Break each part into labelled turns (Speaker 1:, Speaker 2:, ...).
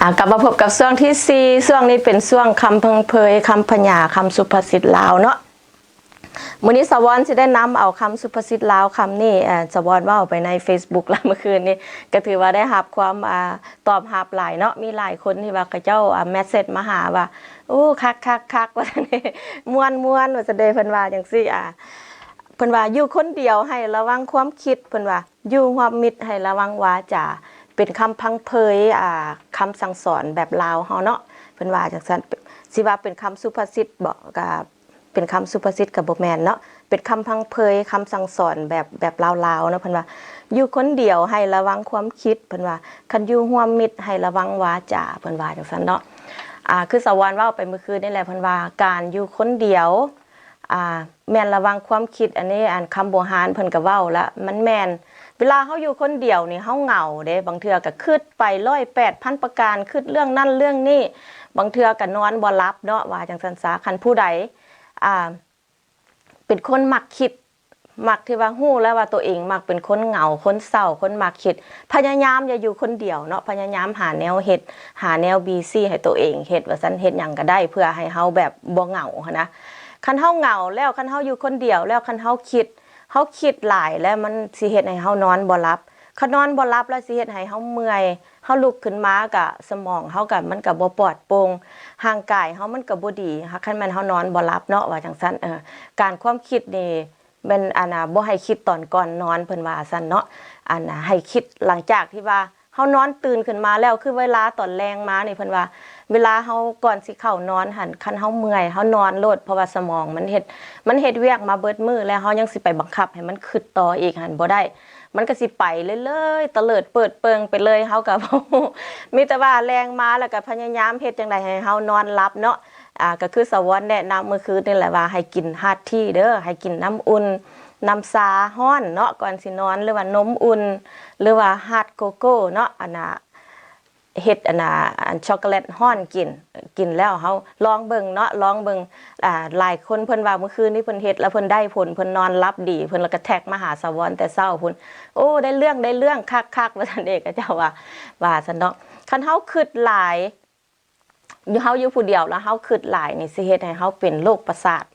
Speaker 1: กลับมาพบกับช่วงที่สี่ช่วงนี้เป็นช่วงคำเพิงเพยคำพญาคำสุภาษิตลาวเนาะมื้อนี้สวรรค์จะได้นำเอาคำสุภาษิตลาวคำนี้สวรรค์ว่าไปใน Facebook แล้วเมื่อคืนนี้ก็ถือว่าได้รับความตอบรับหลายเนาะมีหลายคนที่ว่าเขาเจ้าเมสเสจมาหาว่าโอ้คักว่าซั่นนี่ม่วนว่าจะได้เพิ่นว่าจังซี่เพิ่นว่าอยู่คนเดียวให้ระวังความคิดเพิ่นว่าอยู่ร่วมมิตรให้ระวังวาจาเป็นคำพังเพยคำสั่งสอนแบบลาวเฮาเนาะเพิ่นว่าจังซั่นสิว่าเป็นคำสุภาษิตบ่ก็เป็นคำสุภาษิตก็บ่แม่นเนาะเป็นคำพังเพยคำสั่งสอนแบบลาวๆเนาะเพิ่นว่าอยู่คนเดียวให้ระวังความคิดเพิ่นว่าคันอยู่ร่วมมิตรให้ระวังวาจาเพิ่นว่าจังซั่นเนาะคือสวรรค์เว้าไปเมื่อคืนนี่แหละเพิ่นว่าการอยู่คนเดียวแม่นระวังความคิดอันนี้คำโบราณเพิ่นก็เว้าละมันแม่นเวลาเฮาอยู่คนเดียวนี่เฮาเหงาเด้บางเทื่อก็คิดไป108,000ประการคิดเรื่องนั้นเรื่องนี้บางเทื่อก็นอนบ่หลับเนาะว่าจังซั่นซะคันผู้ใดเป็นคนมักคิดมักที่ว่าฮู้แล้วว่าตัวเองมักเป็นคนเหงาคนเศร้าคนมักคิดพยายามอย่าอยู่คนเดียวเนาะพยายามหาแนวเฮ็ดหาแนวบีซี่ให้ตัวเองเฮ็ดว่าซั่นเฮ็ดหยังก็ได้เพื่อให้เฮาแบบบ่เหงาหันนะคันเฮาเหงาแล้วคันเฮาอยู่คนเดียวแล้วคันเฮาคิดหลายแล้วมันสิเฮ็ดให้เฮานอนบ่หลับคันนอนบ่หลับแล้วสิเฮ็ดให้เฮาเมื่อยเฮาลุกขึ้นมาก็สมองเฮาก็มันก็บ่ปลอดโปร่งร่างกายเฮามันก็บ่ดีคันแม่นเฮานอนบ่หลับเนาะว่าจังซั่นการความคิดนี่เป็นบ่ให้คิดตอนก่อนนอนเพิ่นว่าซั่นเนาะให้คิดหลังจากที่ว่าเฮานอนตื่นขึ้นมาแล้วคือเวลาตอนแลงมานี่เพิ่นว่าเวลาเฮาก่อนสิเข้านอนหั่นคันเฮาเมื่อยเฮานอนโลดเพราะว่าสมองมันเฮ็ดเวียกมาเบิดมื้อแล้วเฮายังสิไปบังคับให้มันคิดต่ออีกหั่นบ่ได้มันก็สิไปเรื่อยๆเตลิดเปิดเปิงไปเลยเฮาก็มีแต่ว่าแรงมาแล้วก็พยายามเฮ็ดจังได๋ให้เฮานอนหลับเนาะก็คือสวรรค์แนะนำเมื่อคืนนี่แหละว่าให้กินฮาดที่เด้อให้กินน้ำอุ่นน้ำซาฮ้อนเนาะก่อนสินอนหรือว่านมอุ่นหรือว่าฮาดโกโก้เนาะเฮ็ดช็อกโกแลตฮ้อนกินแล้วเฮาลองเบิ่งเนาะลองเบิ่งหลายคนเพิ่นว่าเมื่อคืนนี้เพิ่นเฮ็ดแล้วเพิ่นได้ผลเพิ่นนอนหลับดีเพิ่นแล้วก็แท็กมาหาสวรรค์แต่เช้าพุ่นโอ้ได้เรื่องคักๆว่าซั่นเองก็เจ้าว่าซั่นเนาะคันเฮาคิดหลายเฮาอยู่ผู้เดียวแล้วเฮาคิดหลายนี่สิเฮ็ดให้เฮาเป็นโรคประสาท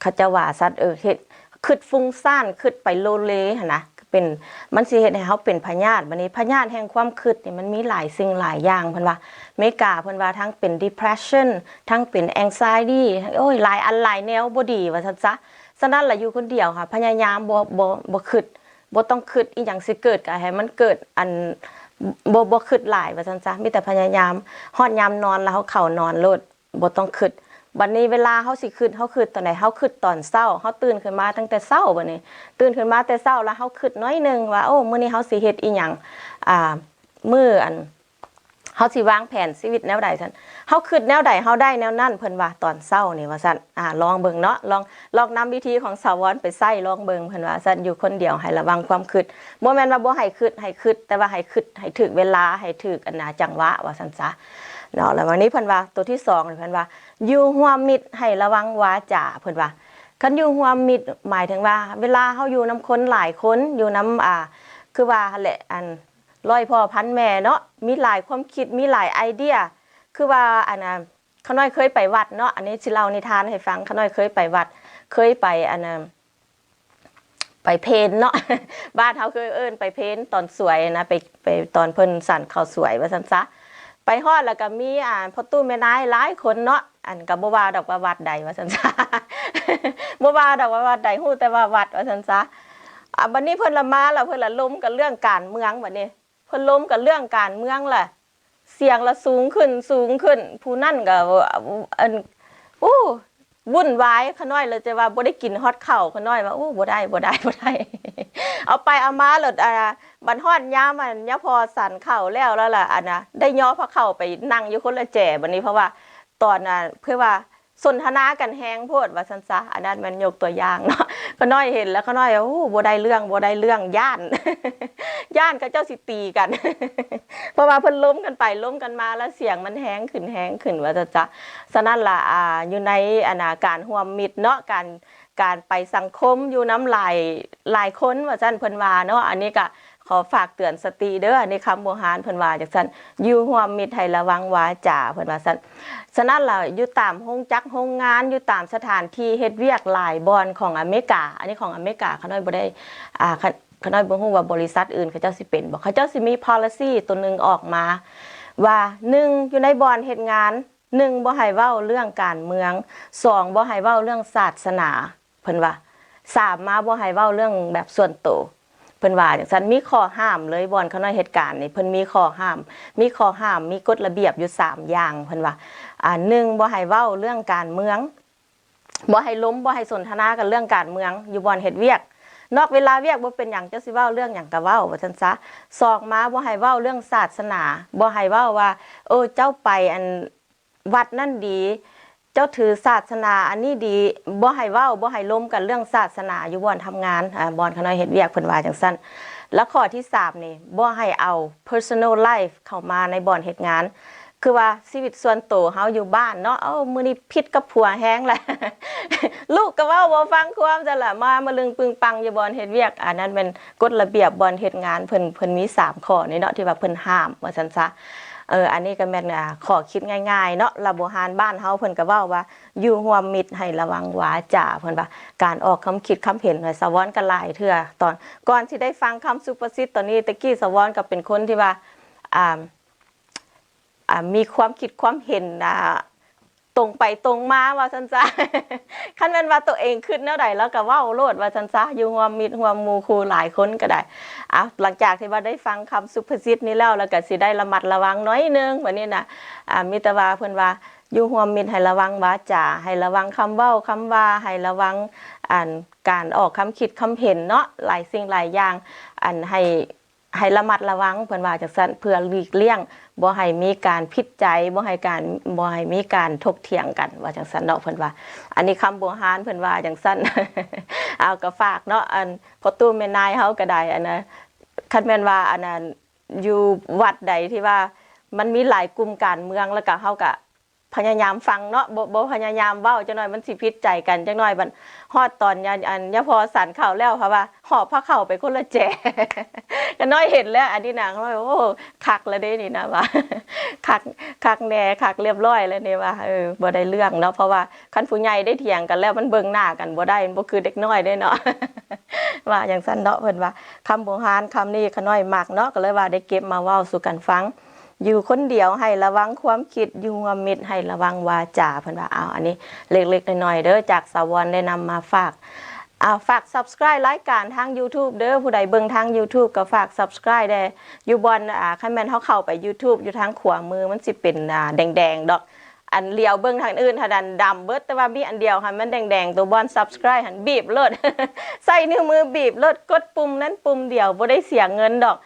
Speaker 1: เขาจะว่าซัดเฮ็ดคิดฟุ้งซ่านคิดไปโลเลหั่นนะเป็นมันสิเฮ็ดให้เฮาเป็นพยาธิบัดนี้พยาธิแห่งความคิดนี่มันมีหลายสิ่งหลายอย่างเพิ่นว่าเมกาเพิ่นว่าทั้งเป็น depression ทั้งเป็น anxiety โอ้ยหลายอันหลายแนวบ่ดีว่าซั่นซะฉะนั้นล่ะอยู่คนเดียวค่ะพยายามบ่คิดบ่ต้องคิดอีหยังสิเกิดก็ให้มันเกิดบ่คิดหลายว่าซั่นซะมีแต่พยายามฮอดยามนอนแล้วเฮาเข้านอนโลดบ่ต้องคิดบัดนี้เวลาเฮาสิคิดเฮาคิดตอนไหนเฮาคิดตอนเช้าเฮาตื่นขึ้นมาตั้งแต่เช้าบัดนี้ตื่นขึ้นมาแต่เช้าแล้วเฮาคิดน้อยนึงว่าโอ้มื้อนี้เฮาสิเฮ็ดอีหยังมื้อเฮาสิวางแผนชีวิตแนวใดซั่นเฮาคิดแนวใดเฮาได้แนวนั้นเพิ่นว่าตอนเช้านี่ว่าซั่นลองเบิ่งเนาะลองนำวิธีของสาวรไปใช้ลองเบิ่งเพิ่นว่าซั่นอยู่คนเดียวให้ระวังความคิดบ่แม่นว่าบ่ให้คิดแต่ว่าให้คิดให้ถึกเวลาให้ถึกจังหวะว่าซั่นซะเนาะแล้ววันนี้เพิ่นว่าตัวที่2นี่เพิ่นว่าอยู่ร่วมมิตรให้ระวังวาจาเพิ่นว่าคันอยู่ร่วมมิตรหมายถึงว่าเวลาเฮาอยู่นำคนหลายคนอยู่นำคือว่าแหละร้อยพ่อพันแม่เนาะมีหลายความคิดมีหลายไอเดียคือว่าข้าน้อยเคยไปวัดเนาะอันนี้สิเล่านิทานให้ฟังข้าน้อยเคยไปวัดเคยไปไปเพลเนาะบ้านเฮาเคยไปเพลตอนสวยนะไปตอนเพิ่นสั่นข้าวสวยว่าซั่นซะไปฮอดแล้วก็มีพ่อตู้แม่นายหลายคนเนาะก็บ่ว่าดอกว่าวัดใดว่าซั่นซะบ่ว่าดอกว่าวัดใดฮู้แต่ว่าวัดว่าซั่นซะบัดนี้เพิ่นละมาแล้วเพิ่นละล้มกับเรื่องการเมืองบัดนี้เพิ่นล้มกับเรื่องการเมืองล่ะเสียงละสูงขึ้นผู้นั่นก็วุ่นวายขน้อยเลยจะว่าบ่ได้กินฮอดข้าวขน้อยว่าบ่ได้เอาไปเอามาแล้วบัดฮอดยามยะพอสั่นข้าวแล้วล่ะได้ย่อพระเข้าไปนั่งอยู่คนละแจ่บัดนี้เพราะว่าตอนเพื่อว่าสนทนากันแฮงโพดว่าซั่นซะอันนั้นมันยกตัวอย่างเนาะขน้อยเห็นแล้วขน้อยบ่ได้เรื่องย่านเขาเจ้าสิตีกันเพราะว่าเพิ่นล้มกันไปล้มกันมาแล้วเสียงมันแฮงขึ้นว่าจะฉะนั้นล่ะอยู่ในการร่วมมิตรเนาะการไปสังคมอยู่น้ำหลายคนว่าซั่นเพิ่นว่าเนาะอันนี้ก็ ขอฝากเตือนสติเด้อในคำโบราณเพิ่นว่าจังซั่นอยู่ร่วมมิตรให้ระวังวาจาเพิ่นว่าซั่นฉะนั้นล่ะอยู่ตามโรงจักรโรงงานอยู่ตามสถานที่เฮ็ดเวียกหลายบอนของอเมริกาอันนี้ของอเมริกาเขาน้อยบ่ได้เขาน้อยบ่ฮู้ว่าบริษัทอื่นเขาเจ้าสิเป็นบ่เขาเจ้าสิมี policy ตัวนึงออกมาว่า1อยู่ในบอนเฮ็ดงาน1บ่ให้เว้าเรื่องการเมือง2บ่ให้เว้าเรื่องศาสนาเพิ่นว่า3มาบ่ให้เว้าเรื่องแบบส่วนตัวเพิ่นว่าจังซั่นมีข้อห้ามเลยบอนเขาน้อยเหตุการณ์นี่เพิ่นมีข้อห้ามมีกฎระเบียบอยู่3อย่างเพิ่นว่า1บ่ให้เว้าเรื่องการเมืองบ่ให้ล้มบ่ให้สนทนากันเรื่องการเมืองอยู่บอนเฮ็ดเวียกนอกเวลาเวียกบ่เป็นหยังจะสิเว้าเรื่องหยังก็เว้าว่าซั่นซะ2มาบ่ให้เว้าเรื่องศาสนาบ่ให้เว้าว่าเจ้าไปอันวัดนั่นดีเจ้าถือศาสนาอันนี้ดีบ่ให้เว้าบ่ให้ล้มกันเรื่องศาสนาอยู่บ่อนทำงานบ่อนเขาน้อยเฮ็ดเวียกเพิ่นว่าจังซั่นแล้วข้อที่3นี่บ่ให้เอา personal life เข้ามาในบ่อนเฮ็ดงานคือว่าชีวิตส่วนตัวเฮาอยู่บ้านเนาะมื้อนี้ผิดกับผัวแฮงแหละ ลูกก็เว้าบ่ฟังความซั่นล่ะมาลึงปึงปังอยู่บ่อนเฮ็ดเวียกอันนั้นเป็นกฎระเบียบบ่อนเฮ็ดงานเพิ่นมี3ข้อนี่เนาะที่ว่าเพิ่นห้ามว่าซั่นซะอันนี้ก็แม่นข้อคิดง่ายๆเนาะระบบหารบ้านเฮาเพิ่นก็เว้าว่าอยู่ร่วมมิตรให้ระวังวาจาเพิ่นว่าการออกคำคิดคำเห็นให้สะวอนกันหลายเทื่อตอนก่อนสิได้ฟังคำสุภาษิตตอนนี้ตะกี้สะวอนก็เป็นคนที่ว่ามีความคิดความเห็นตรงไปตรงมาว่าซั่นซะ คันแม่นว่าตัวเองคิดแนวใดแล้วก็เว้าโลดว่าซั่นซะอยู่ร่วมมิตรร่วมหมู่คู่หลายคนก็ได้หลังจากที่ว่าได้ฟังคำสุภาษิตนี้แล้วก็สิได้ระมัดระวังน้อยนึงวันนี้น่ะมีแต่ว่าเพิ่นว่าอยู่ร่วมมิตรให้ระวังวาจาให้ระวังคำเว้าคำว่าให้ระวังการออกคำคิดคำเห็นเนาะหลายสิ่งหลายอย่างให้ระมัดระวังเพิ่นว่าจังซั่นเพื่อหลีกเลี่ยงบ่ให้มีการผิดใจบ่ให้มีการถกเถียงกันว่าจังซั่นเนาะเพิ่นว่าอันนี้คำโบราณเพิ่นว่าจังซั่น เอาก็ฝากเนาะพอตู้แม่นายเฮาก็ได้อันน่ะคันแม่นว่าอันนั้นอยู่วัดใดที่ว่ามันมีหลายกลุ่มการเมืองแล้วก็เฮาก็พยายามฟังเนาะบ่พยายามเว้าจังหน่อยมันสิผิดใจกันจังหน่อยบัดฮอดตอนยาพอสันข้าวแล้วเพราะว่าหอบผ้าเข้าไปคนละแจ ก็น้อยเห็นแล้วอันนี้นางว่าโอ้คักแล้วเด้นี่นะว่า คักแน่คักเรียบร้อยแล้วนี่ว่าบ่ได้เรื่องเนาะเพราะว่าคันผู้ใหญ่ได้เถียงกันแล้วมันเบิ่งหน้ากันบ่ได้มันบ่คือเด็กน้อยได้เนาะ ว่าอย่างซั่นเนาะเพิ่นว่าคำโบราณคำนี้ขน้อยมักเนาะก็เลยว่าได้เก็บมาเว้าสู่กันฟังอยู่คนเดียวให้ระวังความคิดอยู่ร่วมมิตรให้ระวังวาจาเพิ่นว่าอันนี้เล็กๆน้อยๆเด้อจากสาวรได้นำมาฝากSubscribe รายการทาง YouTube เด้อผู้ใดเบิ่งทาง YouTube ก็ฝาก Subscribe ได้อยู่บนคันแม่นเฮาเข้าไป YouTube อยู่ทางขวามือมันสิเป็นแดงๆดอกอันเลียวเบิ่งทางอื่นถ้าดันดำเบิดแต่ว่ามีอันเดียวค่ะมันแดงๆตัวบอน Subscribe หันบีบเลิศ ใส่นิ้วมือบีบเลิศกดปุ่มนั้นปุ่มเดียวบ่ได้เสียเงินดอก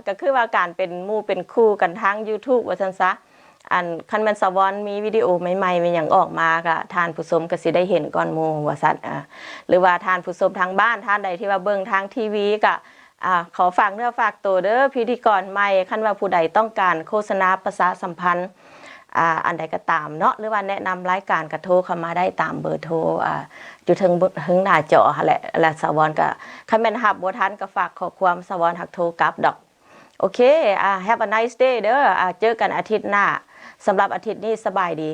Speaker 1: ก็คือว่าการเป็นหมู่เป็นคู่กันทาง YouTube ว่าซั่นซะคันแม่นสะวอนมีวิดีโอใหม่ๆมีหยังออกมาก็ท่านผู้ชมก็สิได้เห็นก่อนหมู่ว่าซั่นหรือว่าท่านผู้ชมทางบ้านท่านใดที่ว่าเบิ่งทางทีวีก็ขอฝากเนื้อฝากตัวเด้อพิธีกรใหม่คันว่าผู้ใดต้องการโฆษณาประชาสัมพันธ์อันใดก็ตามเนาะหรือว่าแนะนำรายการก็โทรเข้ามาได้ตามเบอร์โทรอยู่ถึงหน้าจอหั่นแหละและสะวอนก็คันแม่นรับบ่ทันก็ฝากข้อความสะวอนหักโทรกลับดอกโอเคhave a nice day เด้อเจอกันอาทิตย์หน้าสำหรับอาทิตย์นี้สบายดี